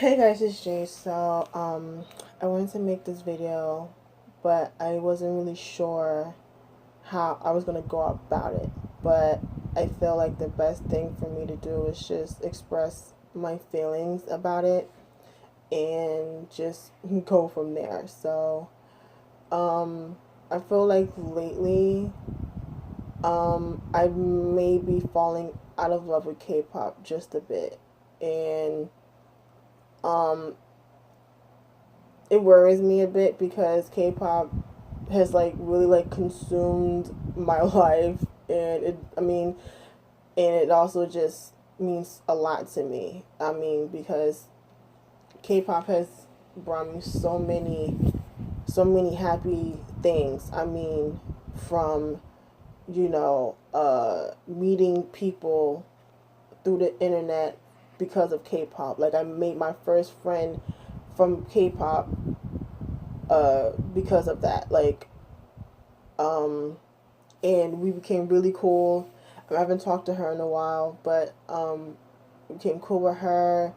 Hey guys, it's Jay. I wanted to make this video, but I wasn't really sure how I was gonna go about it. But I feel like the best thing for me to do is just express my feelings about it and just go from there. Um, I feel like lately, I may be falling out of love with K-pop just a bit, and um, it worries me a bit because K-pop has like really like consumed my life, and and it also just means a lot to me. Because K-pop has brought me so many happy things. From meeting people through the internet because of K-pop. Like I made my first friend from K-pop because of that. Um, and we became really cool. I haven't talked to her in a while, but we became cool with her,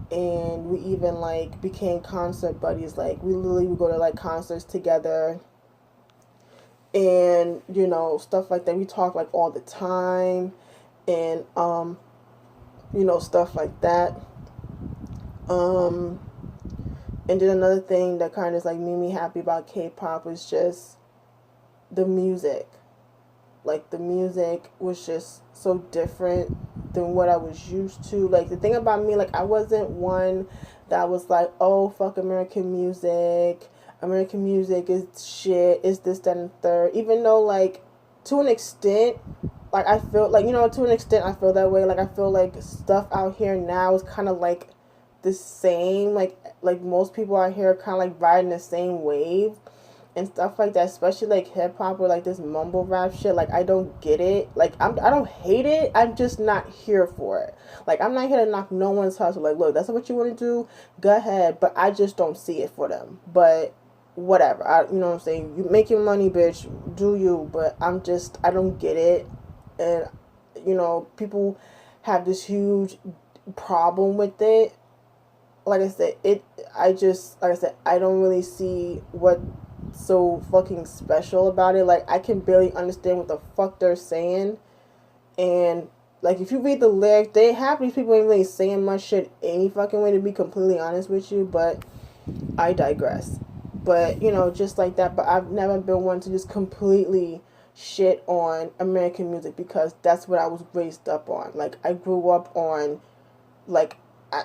and we even like became concert buddies. Like we literally would go to like concerts together, and stuff like that. We talk like all the time, and stuff like that. Um, and then another thing that kind of like made me happy about K-pop was just the music. Like the music was just so different than what I was used to. Like the thing about me, like I wasn't one that was like, oh fuck American music. American music is shit, is this, that, and third. Even though like to an extent, like I feel like, to an extent I feel that way. Like I feel like stuff out here now is kinda like the same. Like most people out here are kinda like riding the same wave and stuff like that, especially like hip hop or like this mumble rap shit. Like I don't get it. Like I don't hate it. I'm just not here for it. Like I'm not here to knock no one's hustle. Like look, that's what you want to do. Go ahead, but I just don't see it for them. But whatever. You know what I'm saying? You make your money, bitch. Do you? But I don't get it. And people have this huge problem with it. Like I said, I don't really see what so fucking special about it. Like I can barely understand what the fuck they're saying. And like if you read the lyrics, they have these people ain't really saying much shit any fucking way, to be completely honest with you, but I digress. But just like that, but I've never been one to just completely shit on American music because that's what I was raised up on. Like I grew up on like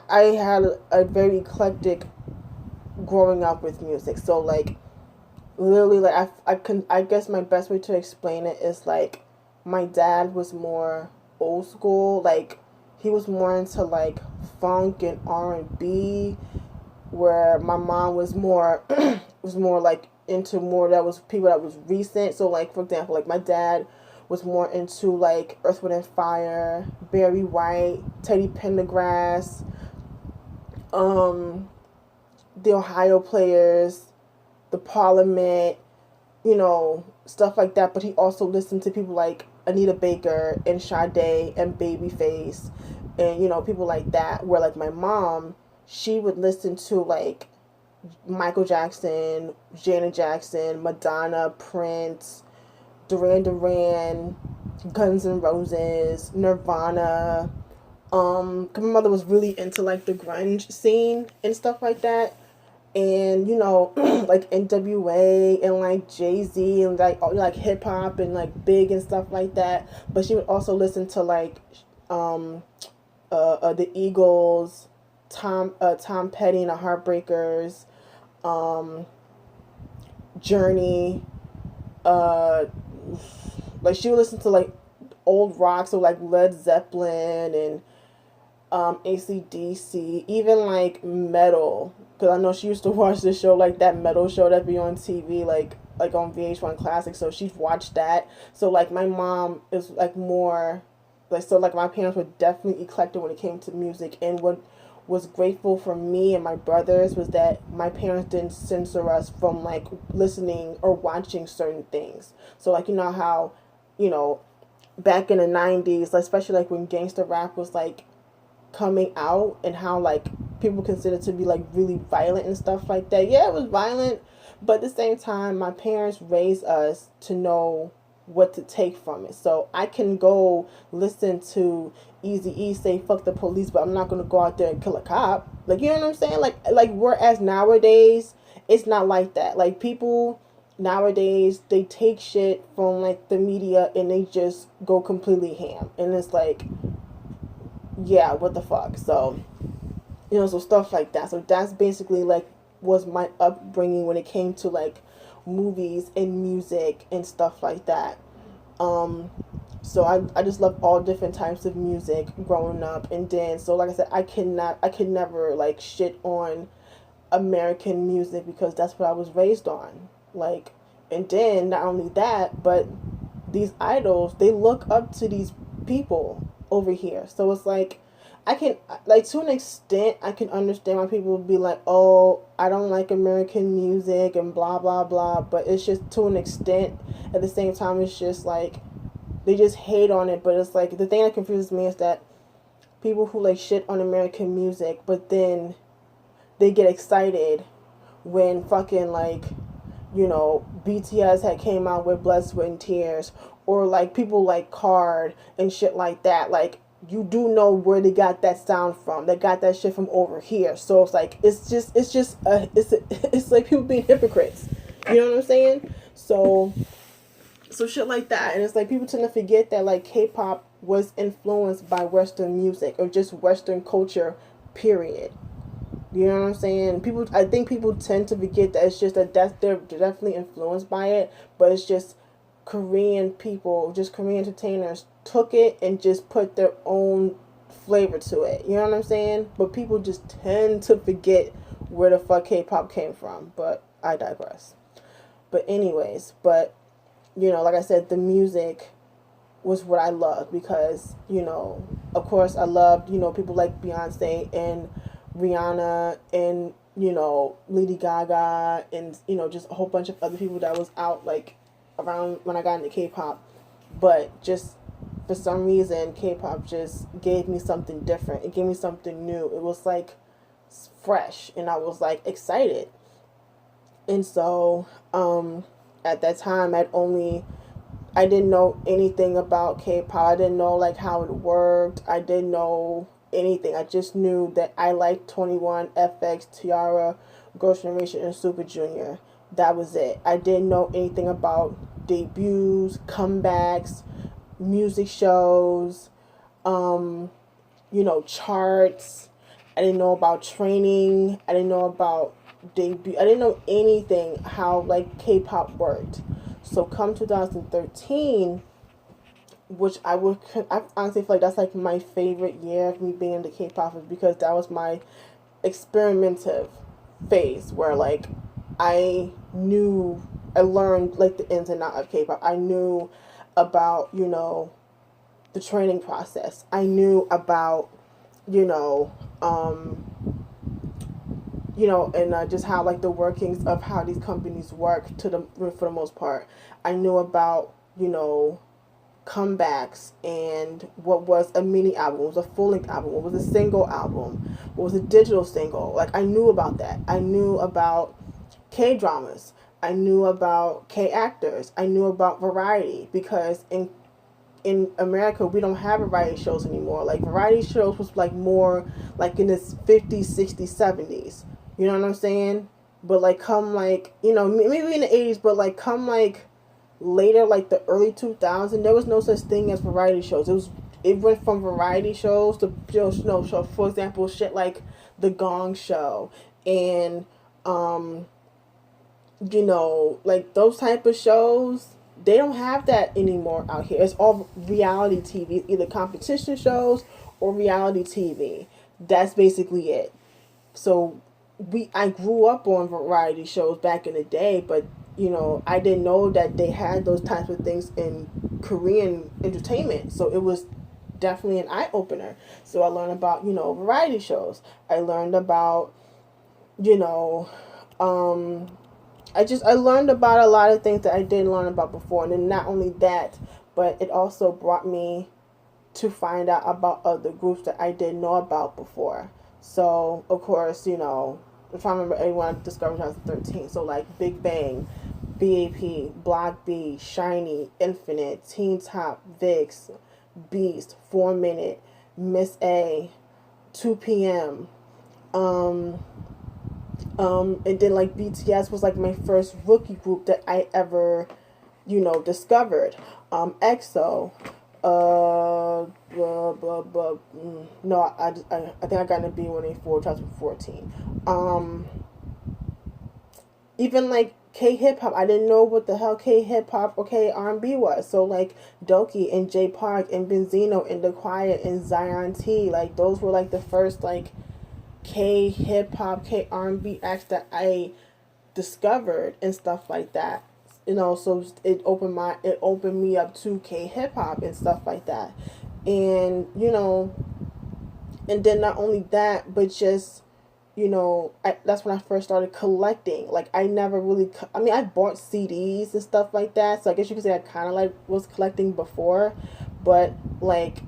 I had a very eclectic growing up with music. So like literally like I guess my best way to explain it is like my dad was more old school. Like he was more into like funk and R&B, where my mom was more was more like into more that was people that was recent. So like for example, like my dad was more into like Earth, Wind and Fire, Barry White, Teddy Pendergrass, um the Ohio Players, the Parliament, stuff like that. But he also listened to people like Anita Baker and Sade and Babyface, and people like that. Where like my mom, she would listen to like Michael Jackson, Janet Jackson, Madonna, Prince, Duran Duran, Guns N' Roses, Nirvana. 'Cause my mother was really into like the grunge scene and stuff like that, and like NWA and like Jay-Z and like hip hop and like Big and stuff like that. But she would also listen to like um the Eagles, Tom Petty and the Heartbreakers, um Journey, uh like she would listen to like old rock, so like Led Zeppelin and ACDC, even like metal. Because I know she used to watch the show, like that metal show that be on TV, like on VH1 Classic. So she's watched that. So like my mom is like more, like so like my parents were definitely eclectic when it came to music. And what was grateful for me and my brothers was that my parents didn't censor us from like listening or watching certain things. So like how, you know, back in the 90s, especially like when gangster rap was like coming out, and how like people consider to be like really violent and stuff like that. Yeah, it was violent, but at the same time, my parents raised us to know what to take from it. So I can go listen to Eazy-E say fuck the police, but I'm not gonna go out there and kill a cop. Like, you know what I'm saying? Like whereas nowadays it's not like that. Like, people nowadays, they take shit from like the media and they just go completely ham, and it's like, yeah, what the fuck. So, you know, so stuff like that. So that's basically like was my upbringing when it came to like movies and music and stuff like that. um so I just love all different types of music growing up. And then, so like I said, I could never like shit on American music because that's what I was raised on. Like, and then not only that, but these idols, they look up to these people over here. So it's like, I can, like, to an extent, I can understand why people would be like, oh, I don't like American music and blah, blah, blah. But it's just to an extent. At the same time, it's just like, they just hate on it. But it's like, the thing that confuses me is that people who like shit on American music, but then they get excited when fucking like, you know, BTS had came out with Blood, Sweat and Tears, or like people like Card and shit like that. Like, you do know where they got that sound from. They got that shit from over here. So it's like, it's like people being hypocrites. You know what I'm saying? So shit like that. And it's like people tend to forget that like K-pop was influenced by Western music or just Western culture, period. You know what I'm saying? I think people tend to forget that it's just that they're definitely influenced by it, but it's just Korean people, just Korean entertainers took it and just put their own flavor to it. You know what I'm saying? But people just tend to forget where the fuck K-pop came from. But I digress. But anyways, you know, like I said, the music was what I loved because, you know, of course I loved, you know, people like Beyonce and Rihanna and, you know, Lady Gaga and, you know, just a whole bunch of other people that was out like around when I got into K-pop. But just for some reason, K-pop just gave me something different. It gave me something new. It was like fresh and I was like excited. And so at that time I didn't know anything about K-pop. I didn't know like how it worked. I didn't know anything. I just knew that I liked 21, FX, Tiara, Girls' Generation, and Super Junior. That was it. I didn't know anything about debuts, comebacks, music shows, you know, charts. I didn't know about training. I didn't know about debut. I didn't know anything how like K-pop worked. So come 2013, which I honestly feel like that's like my favorite year of me being into K-pop, is because that was my experimentative phase where like I learned like the ins and outs of K-pop. I knew about, you know, the training process. I knew about, you know, and just how like the workings of how these companies work for the most part. I knew about, you know, comebacks and what was a mini album, what was a full length album, what was a single album, what was a digital single. Like, I knew about that. I knew about K dramas. I knew about K actors. I knew about variety because in America we don't have variety shows anymore. Like, variety shows was like more like in the 50s, 60s, 70s. You know what I'm saying? But like come like, you know, maybe in the 80s, but like come like later, like the early 2000s, there was no such thing as variety shows. It went from variety shows to, you know, so for example, shit like The Gong Show and you know, like those type of shows. They don't have that anymore out here. It's all reality TV, either competition shows or reality TV. That's basically it. So I grew up on variety shows back in the day, but you know, I didn't know that they had those types of things in Korean entertainment. So it was definitely an eye opener. So I learned about, you know, variety shows. I learned about, you know, I learned about a lot of things that I didn't learn about before. And then not only that, but it also brought me to find out about other groups that I didn't know about before. So of course, you know, if I remember anyone I discovered in 2013, so like Big Bang, BAP, Block B, Shiny, Infinite, Teen Top, VIX, Beast, 4 Minute, Miss A, 2 p.m. Um, and then like BTS was like my first rookie group that I ever, you know, discovered. EXO, no, I think I got into B1A4 2014. Even like K hip hop, I didn't know what the hell K hip hop or K R&B was. So like Doki and Jay Park and Benzino and The Quiet and Zion T, like those were like the first like K hip hop, K R&B acts that I discovered and stuff like that. You know, so it opened me up to K hip hop and stuff like that. And you know, and then not only that, but just you know, that's when I first started collecting. Like I never really, I mean, I bought CDs and stuff like that. So I guess you could say I kind of like was collecting before, but like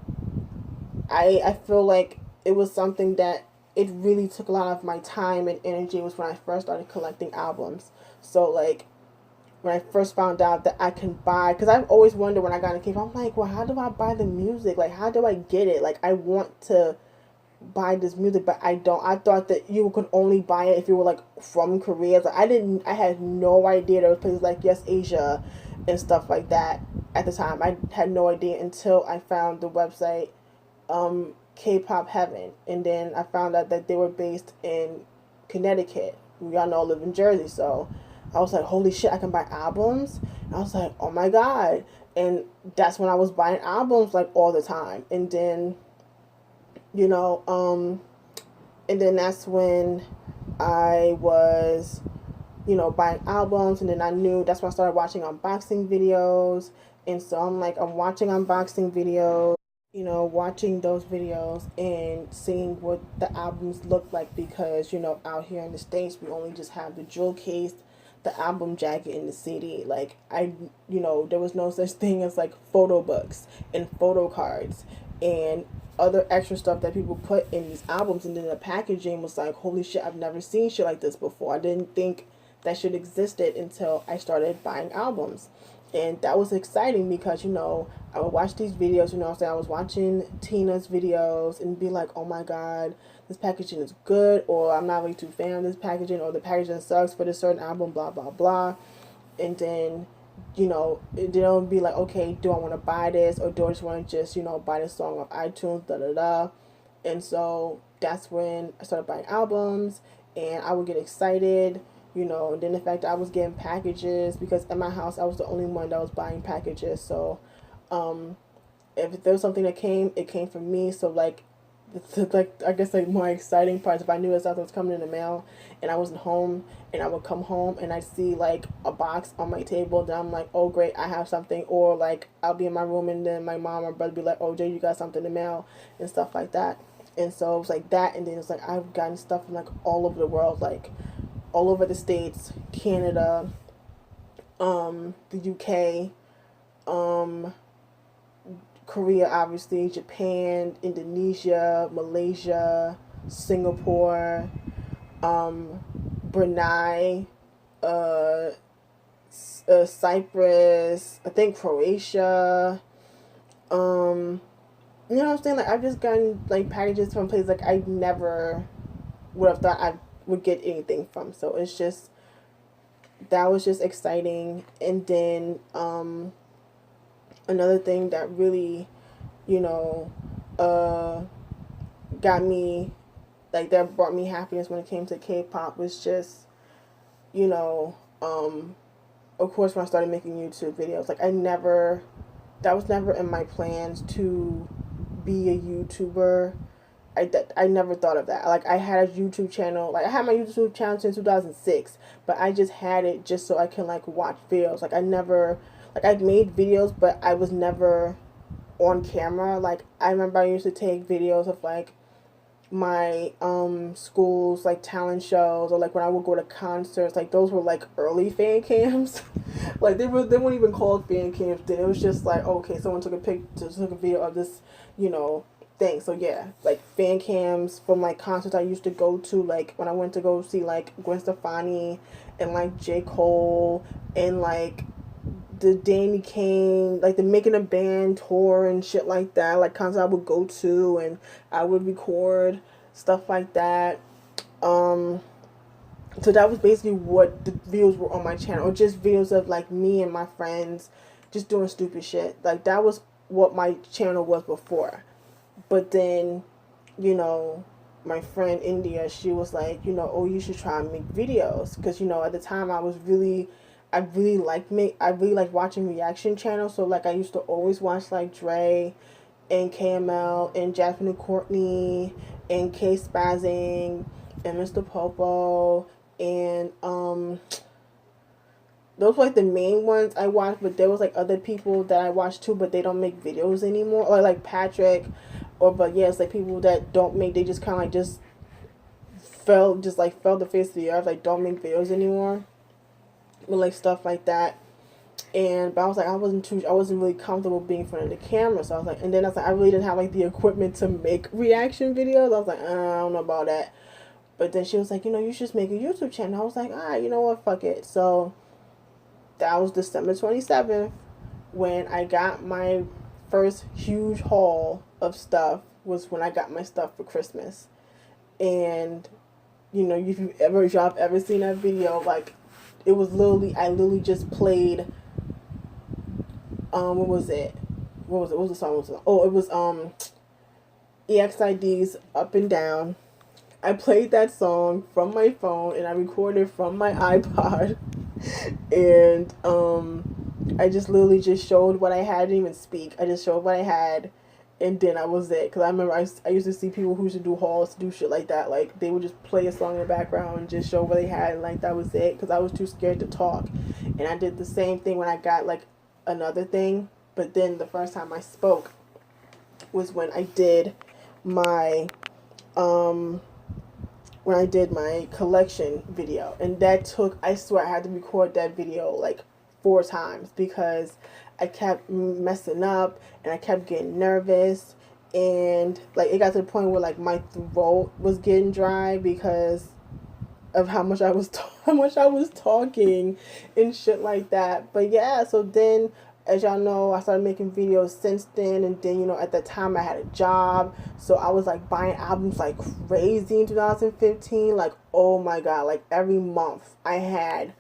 I feel like it was something that it really took a lot of my time and energy was when I first started collecting albums. So like when I first found out that I can buy, because I've always wondered when I got into K-pop, I'm like, well, how do I buy the music? Like, how do I get it? Like, I want to buy this music, but I don't. I thought that you could only buy it if you were like from Korea. Like, I had no idea there was places like Yes Asia and stuff like that at the time. I had no idea until I found the website K-pop Heaven, and then I found out that they were based in Connecticut. We all know I live in Jersey, so I was like, holy shit, I can buy albums. And I was like, oh my god, and that's when I was buying albums like all the time, and then you know, and then that's when I was, you know, buying albums, and then I knew that's when I started watching unboxing videos, and so I'm watching unboxing videos, you know, watching those videos and seeing what the albums look like because, you know, out here in the States, we only just have the jewel case, the album jacket, and the CD. Like, you know, there was no such thing as like photo books and photo cards and other extra stuff that people put in these albums. And then the packaging was like, holy shit, I've never seen shit like this before. I didn't think that shit existed until I started buying albums. And that was exciting because, you know, I would watch these videos, you know what I'm saying? I was watching Tina's videos and be like, oh my god, this packaging is good, or I'm not really too fan of this packaging, or the packaging sucks for this certain album, blah, blah, blah. And then, you know, they'll be like, okay, do I want to buy this, or do I just want to just, you know, buy this song off iTunes, da, da, da. And so that's when I started buying albums, and I would get excited, you know, and then the fact that I was getting packages, because at my house I was the only one that was buying packages. So if there was something that came, it came from me. So like like I guess like more exciting parts, if I knew that something was coming in the mail and I wasn't home, and I would come home and I see like a box on my table, then I'm like, oh great, I have something. Or like I'll be in my room and then my mom or brother be like, oh Jay, you got something in the mail and stuff like that. And so it was like that, and then it's like I've gotten stuff from like all over the world, like all over the States, Canada, the UK, um, Korea, obviously, Japan, Indonesia, Malaysia, Singapore, Brunei, uh, Cyprus, I think Croatia. You know what I'm saying? Like I've just gotten like packages from places like I never would have thought I would get anything from. So it's just that was just exciting. And then another thing that really, you know, uh, got me, like that brought me happiness when it came to K-pop was just, you know, of course when I started making YouTube videos, like that was never in my plans to be a YouTuber. I never thought of that. Like I had a YouTube channel, like I had my YouTube channel since 2006, but I just had it just so I can like watch videos. Like I never, like I made videos, but I was never on camera. Like I remember I used to take videos of like my school's like talent shows, or like when I would go to concerts. Like those were like early fan cams. Like they weren't even called fan cams then. It was just like, okay, someone took a video of this, you know, thing. So yeah, like fan cams from like concerts I used to go to, like when I went to go see like Gwen Stefani and like J. Cole and like the Danny Kane, like the Making a Band tour and shit like that, like concerts I would go to and I would record stuff like that. Um, so that was basically what the videos were on my channel, or just videos of like me and my friends just doing stupid shit. Like that was what my channel was before. But then, you know, my friend India, she was like, you know, oh, you should try and make videos, because you know at the time I really like watching reaction channels. So like I used to always watch like Dre and KML and Jasmine and Courtney and K Spazzing and Mr. Popo and those were like the main ones I watched, but there was like other people that I watched too, but they don't make videos anymore. Or like Patrick, or but yeah, it's like people that don't make, they just kinda like just fell the face of the earth, like don't make videos anymore. But like stuff like that. And but I was like, I wasn't really comfortable being in front of the camera. So I was like, and then I was like, I really didn't have like the equipment to make reaction videos. I was like, I don't know about that. But then she was like, you know, you should just make a YouTube channel. I was like, you know what, fuck it. So that was December 27th when I got my first huge haul of stuff, was when I got my stuff for Christmas. And you know, if y'all have ever seen that video, like it was literally, I literally just played what was it? What was the song? Oh, it was EXID's Up and Down. I played that song from my phone and I recorded from my iPod. And I just literally just showed what I had. I didn't even speak. I just showed what I had, and then I was it. Because I remember I used to see people who used to do hauls, do shit like that. Like they would just play a song in the background and just show what they had, and like that was it. Because I was too scared to talk. And I did the same thing when I got like another thing. But then the first time I spoke was when I did my collection video. And that took, I swear I had to record that video like 4 times, because I kept messing up and I kept getting nervous, and like it got to the point where like my throat was getting dry because of how much I was how much I was talking and shit like that. But yeah, so then, as y'all know, I started making videos since then. And then, you know, at the time I had a job, so I was like buying albums like crazy in 2015. Like, oh my god, like every month I had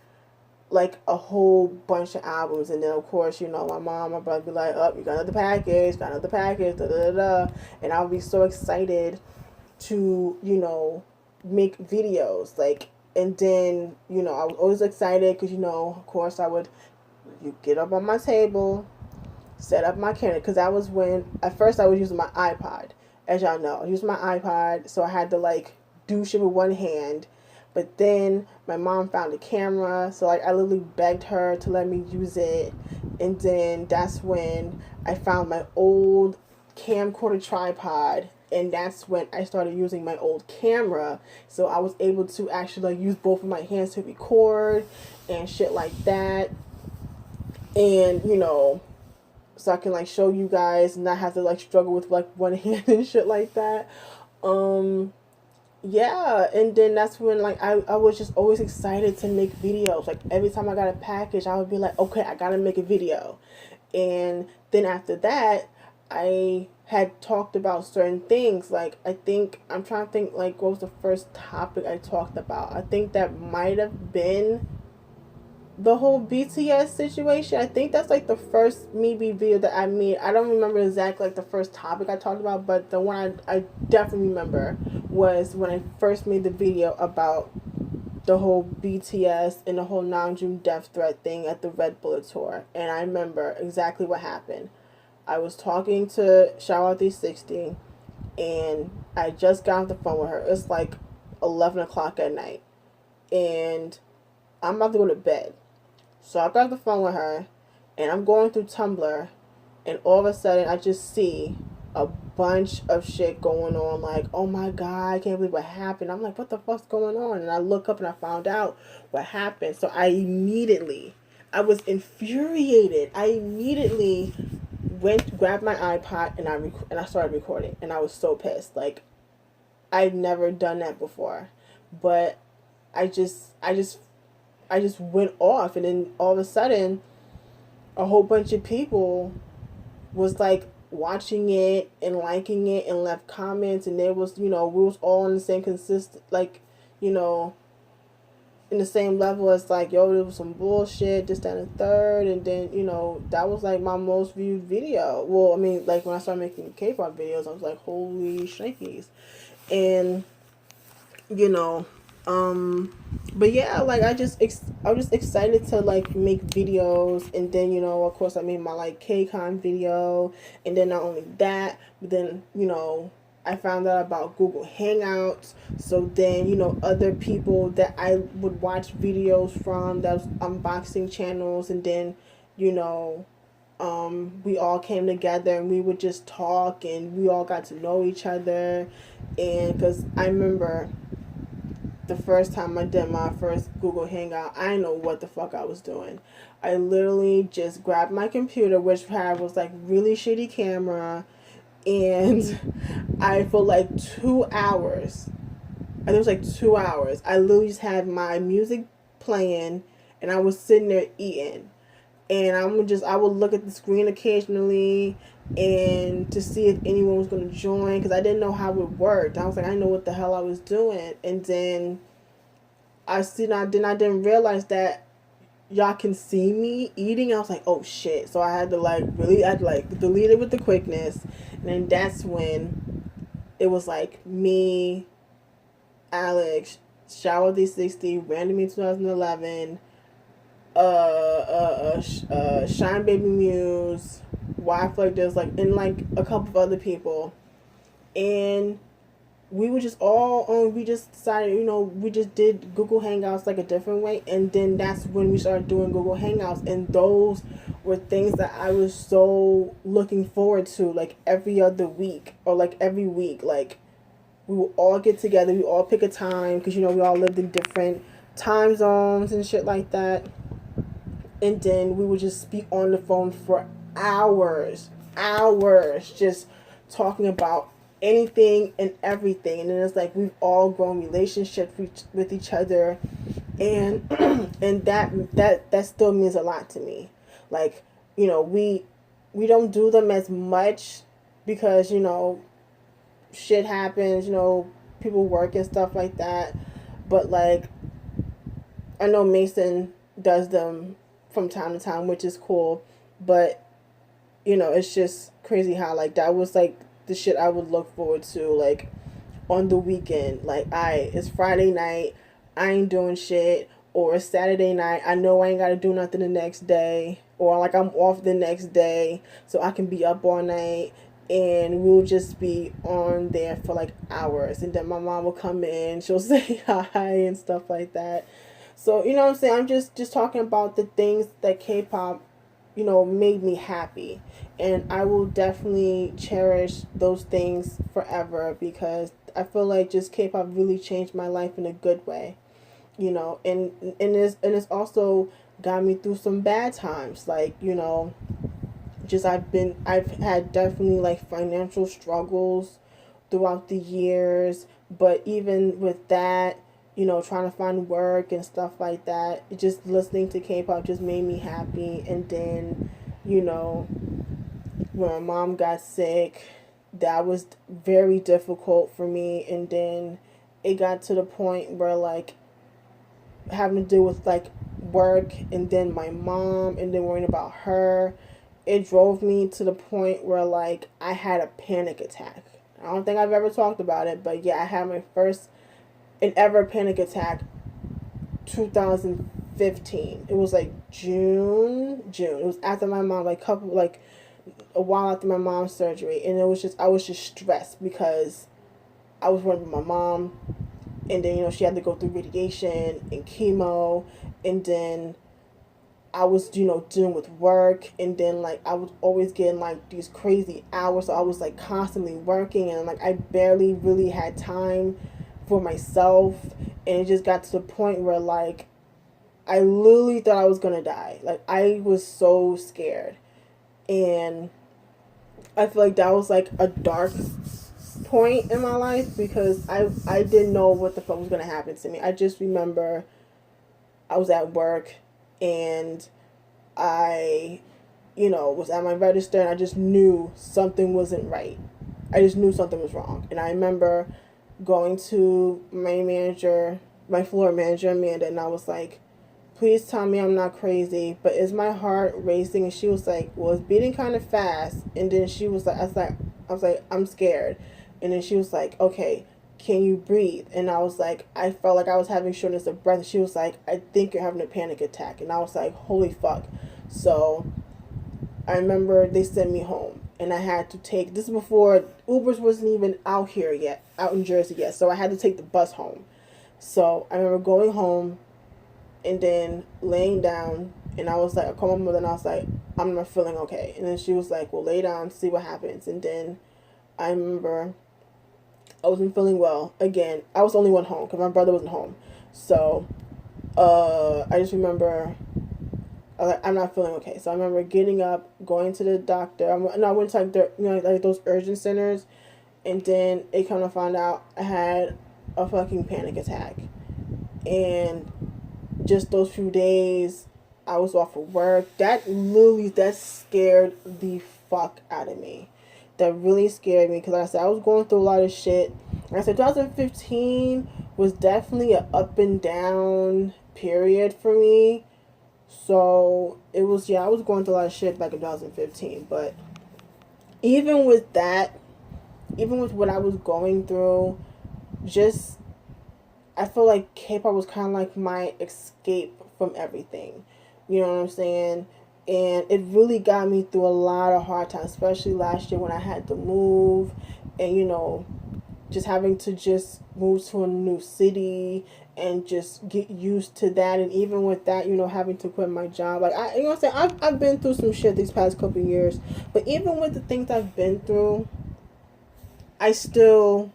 like a whole bunch of albums. And then of course, you know, my mom, my brother be like, oh, you got another package, da da da da. And I would be so excited to, you know, make videos. Like, and then, you know, I was always excited because, you know, of course I would, you get up on my table, set up my camera, because that was when, at first I was using my iPod. As y'all know, I used my iPod, so I had to like do shit with one hand. But then my mom found a camera, so like I literally begged her to let me use it. And then that's when I found my old camcorder tripod, and that's when I started using my old camera. So I was able to actually like use both of my hands to record and shit like that. And you know, so I can like show you guys and not have to like struggle with like one hand and shit like that. Yeah, and then that's when like I was just always excited to make videos. Like every time I got a package, I would be like, okay, I gotta make a video. And then after that, I had talked about certain things. Like I think, I'm trying to think like what was the first topic I talked about. I think that might have been the whole BTS situation. I think that's like the first maybe video that I made. I don't remember exactly like the first topic I talked about, but the one I definitely remember was when I first made the video about the whole BTS and the whole Namjoon death threat thing at the Red Bullet tour. And I remember exactly what happened. I was talking to Shower 360, and I just got off the phone with her. It's like 11 o'clock at night, and I'm about to go to bed. So I got off the phone with her, and I'm going through Tumblr, and all of a sudden I just see a bunch of shit going on. Like, oh my god, I can't believe what happened. I'm like, what the fuck's going on? And I look up and I found out what happened. So I was infuriated. I immediately grabbed my iPod, and I started recording, and I was so pissed. Like, I'd never done that before, but I just I just I just went off, and then all of a sudden, a whole bunch of people was like watching it and liking it and left comments, and there was, we was all on the same consistent, like, you know in the same level as, like, yo, there was some bullshit, this, that, and the third. And then, that was like my most viewed video. Well, I mean, like, when I started making K-pop videos, I was like, holy shnikes. And, you know but yeah, like, I was just excited to, like, make videos. And then, of course, I made my, like, KCON video. And then not only that, but then, I found out about Google Hangouts. So then, other people that I would watch videos from, that was unboxing channels. And then, you know we all came together, and we would just talk, and we all got to know each other. And because I remember the first time I did my first Google Hangout, I didn't know what the fuck I was doing. I literally just grabbed my computer, which was like really shitty camera, and I, for like 2 hours, I think it was like 2 hours, I literally just had my music playing, and I was sitting there eating. And I would look at the screen occasionally, and to see if anyone was going to join, because I didn't know how it worked. I was like, I didn't know what the hell I was doing. And then I didn't realize that y'all can see me eating. I was like, oh shit. So I had to, like, delete it with the quickness. And then that's when it was like me, Alex, Shower D60, Randomly 2011, Shine Baby Muse, Wife Like This, like, and like a couple of other people. And we were just all on, we just decided, we just did Google Hangouts like a different way. And then that's when we started doing Google Hangouts. And those were things that I was so looking forward to, like every other week, or like every week. Like, we would all get together, we all pick a time, because, we all lived in different time zones and shit like that. And then we would just speak on the phone for hours, just talking about anything and everything. And then it's like we've all grown relationships with each other, and and that still means a lot to me. Like, we don't do them as much, because shit happens, people work and stuff like that. But, like, I know Mason does them from time to time, which is cool. But, it's just crazy how, like, that was, like, the shit I would look forward to, like, on the weekend. Like, it's Friday night, I ain't doing shit. Or it's Saturday night, I know I ain't gotta do nothing the next day. Or, like, I'm off the next day, so I can be up all night. And we'll just be on there for, like, hours. And then my mom will come in, she'll say hi and stuff like that. So, you know what I'm saying? I'm just talking about the things that K-pop, made me happy. And I will definitely cherish those things forever, because I feel like just K-pop really changed my life in a good way. And it's also got me through some bad times. Like, just I've had definitely, like, financial struggles throughout the years. But even with that, trying to find work and stuff like that, just listening to K-pop just made me happy. And then, when my mom got sick, that was very difficult for me. And then it got to the point where, like, having to deal with, like, work, and then my mom, and then worrying about her, it drove me to the point where, like, I had a panic attack. I don't think I've ever talked about it, but yeah, I had my first and ever panic attack 2015. It was like June. It was after my mom, like, a while after my mom's surgery. And I was just stressed, because I was worried with my mom. And then, she had to go through radiation and chemo. And then I was, dealing with work. And then, like, I was always getting, like, these crazy hours. So I was, like, constantly working. And, like, I barely really had time for myself. And it just got to the point where, like, I literally thought I was going to die. Like, I was so scared. And I feel like that was like a dark point in my life because I didn't know what the fuck was gonna happen to me. I just remember I was at work and I, was at my register and I just knew something wasn't right. I just knew something was wrong. And I remember going to my manager, my floor manager, Amanda, and I was like, please tell me I'm not crazy, but is my heart racing? And she was like, well, it's beating kind of fast. And then she was like, I was like, I'm scared. And then she was like, okay, can you breathe? And I was like, I felt like I was having shortness of breath. And she was like, I think you're having a panic attack. And I was like, holy fuck. So I remember they sent me home and I had to take, this is before Ubers wasn't even out here yet, out in Jersey yet. So I had to take the bus home. So I remember going home and then laying down, and I was like, I called my mother and I was like, I'm not feeling okay. And then she was like, well, lay down, see what happens. And then I remember I wasn't feeling well again. I was the only one home because my brother wasn't home. So I just remember I was like, I'm not feeling okay. So I remember getting up, going to the doctor. I went to like like those urgent centers, and then it kind of found out I had a fucking panic attack. And just those few days I was off of work, that scared the fuck out of me. That really scared me because like I said, I was going through a lot of shit. Like I said, 2015 was definitely an up and down period for me. So it was, yeah, I was going through a lot of shit back in 2015. But even with that, even with what I was going through, just I feel like K-pop was kind of like my escape from everything. You know what I'm saying? And it really got me through a lot of hard times, especially last year when I had to move and, just having to just move to a new city and just get used to that. And even with that, having to quit my job. Like, I'm saying, I've been through some shit these past couple of years. But even with the things I've been through, I still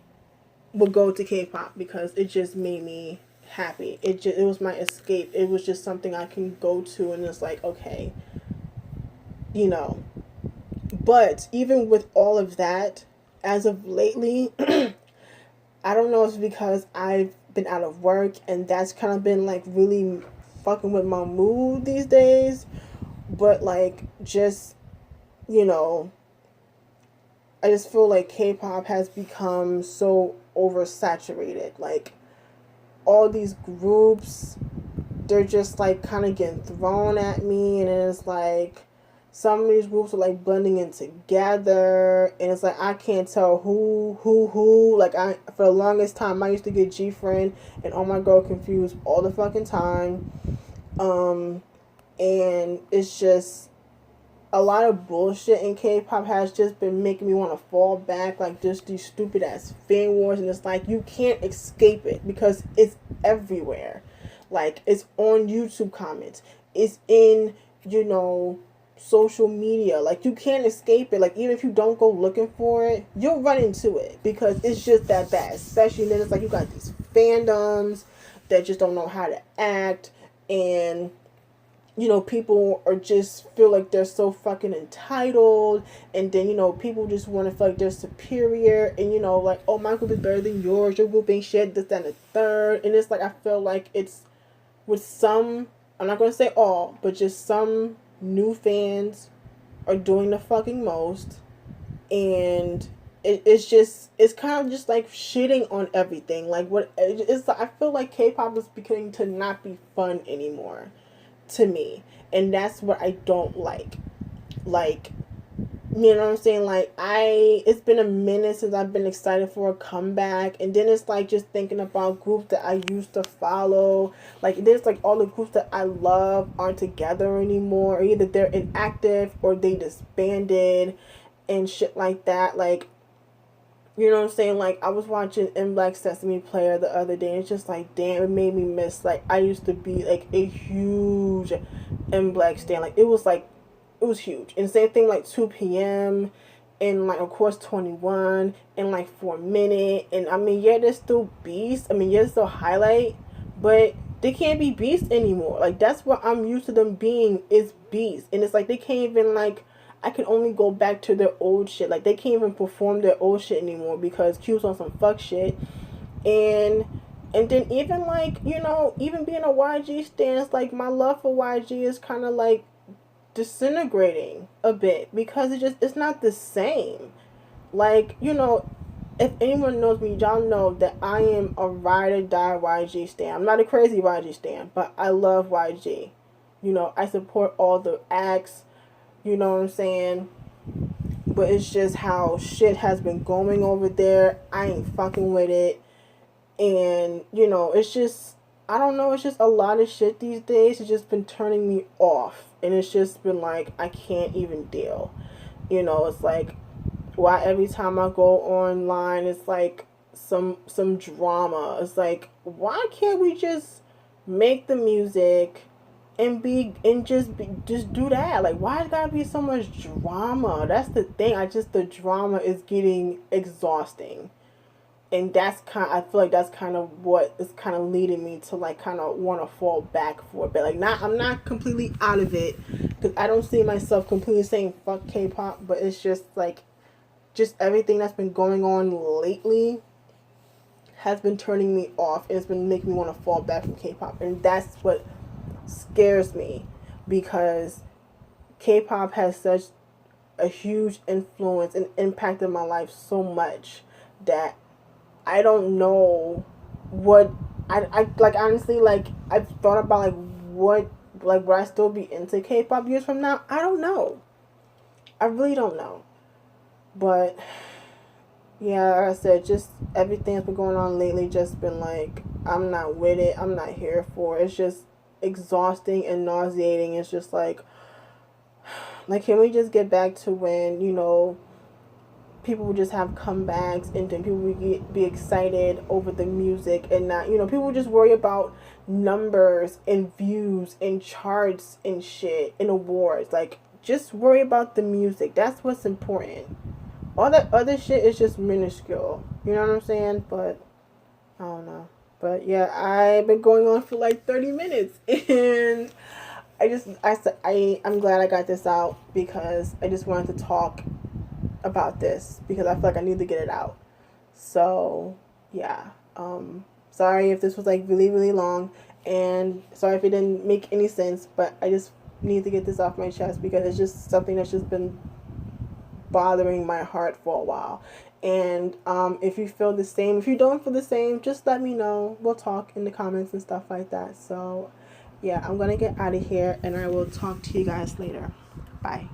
would go to K-pop because it just made me happy. It was my escape. It was just something I can go to, and it's like, okay, you know. But even with all of that, as of lately, I don't know if it's because I've been out of work and that's kind of been like really fucking with my mood these days, but like just, you know, I just feel like K-pop has become so oversaturated. Like all these groups, they're just like kind of getting thrown at me, and it's like some of these groups are like blending in together, and it's like I can't tell who. Like I, for the longest time, I used to get GFriend and Oh My Girl confused all the fucking time, and it's just a lot of bullshit in K-pop has just been making me want to fall back, like just these stupid ass fan wars, and it's like you can't escape it because it's everywhere. Like it's on YouTube comments, it's in, social media. Like you can't escape it. Like even if you don't go looking for it, you'll run into it because it's just that bad. Especially then it's like you got these fandoms that just don't know how to act, and people are just feel like they're so fucking entitled, and then, people just want to feel like they're superior, and, like, oh, my group is better than yours, your group ain't shit, this, that, and the third, and it's like, I feel like it's, with some, I'm not going to say all, but just some new fans are doing the fucking most, and it's kind of just like shitting on everything, like, I feel like K-pop is beginning to not be fun anymore to me, and that's what I don't like. Like, you know what I'm saying? Like, it's been a minute since I've been excited for a comeback, and then it's like just thinking about groups that I used to follow. Like, there's like all the groups that I love aren't together anymore, or either they're inactive or they disbanded and shit like that. Like, you know what I'm saying? Like, I was watching M Black Sesame Player the other day, and it's just like, damn, it made me miss, like, I used to be, like, a huge M Black stan. Like, it was huge. And same thing, like, 2 p.m., and, like, of course, 21, and, like, For a Minute, and, I mean, yeah, they're still beasts. I mean, yeah, they're still highlight, but they can't be beasts anymore. Like, that's what I'm used to them being, is beasts. And it's like, they can't even, like, I can only go back to their old shit. Like, they can't even perform their old shit anymore because Q's on some fuck shit. And then even like, you know, even being a YG stance, like my love for YG is kind of like disintegrating a bit because it's not the same. Like, you know, if anyone knows me, y'all know that I am a ride or die YG stan. I'm not a crazy YG stan, but I love YG. You know, I support all the acts, you know what I'm saying? But it's just how shit has been going over there. I ain't fucking with it. And, you know, it's just, I don't know, it's just a lot of shit these days. It's just been turning me off. And it's just been like, I can't even deal. You know, it's like, why every time I go online, it's like some drama. It's like, why can't we just make the music and just do that? Like, why it gotta be so much drama? That's the thing. The drama is getting exhausting. And that's I feel like that's kind of what is kind of leading me to like kind of want to fall back for a bit. Like, I'm not completely out of it because I don't see myself completely saying fuck K-pop, but it's just like, just everything that's been going on lately has been turning me off, and it's been making me want to fall back from K-pop. And that's what scares me, because K-pop has such a huge influence and impact in my life so much that I don't know what I like. Honestly, like, I've thought about like what, like, would I still be into K-pop years from now? I don't know. I really don't know. But yeah, like I said, just everything that's been going on lately just been like, I'm not with it. I'm not here for it. It's just exhausting and nauseating. It's just like, can we just get back to when, you know, people would just have comebacks, and then people would be excited over the music, and not, you know, people would just worry about numbers and views and charts and shit and awards. Like, just worry about the music. That's what's important. All that other shit is just minuscule. You know what I'm saying? But I don't know. But yeah, I've been going on for like 30 minutes, and I'm glad I got this out because I just wanted to talk about this because I feel like I need to get it out. So yeah, sorry if this was like really really long, and sorry if it didn't make any sense, but I just need to get this off my chest because it's just something that's just been bothering my heart for a while. And if you feel the same, if you don't feel the same, just let me know. We'll talk in the comments and stuff like that. So yeah, I'm gonna get out of here, and I will talk to you guys later. Bye.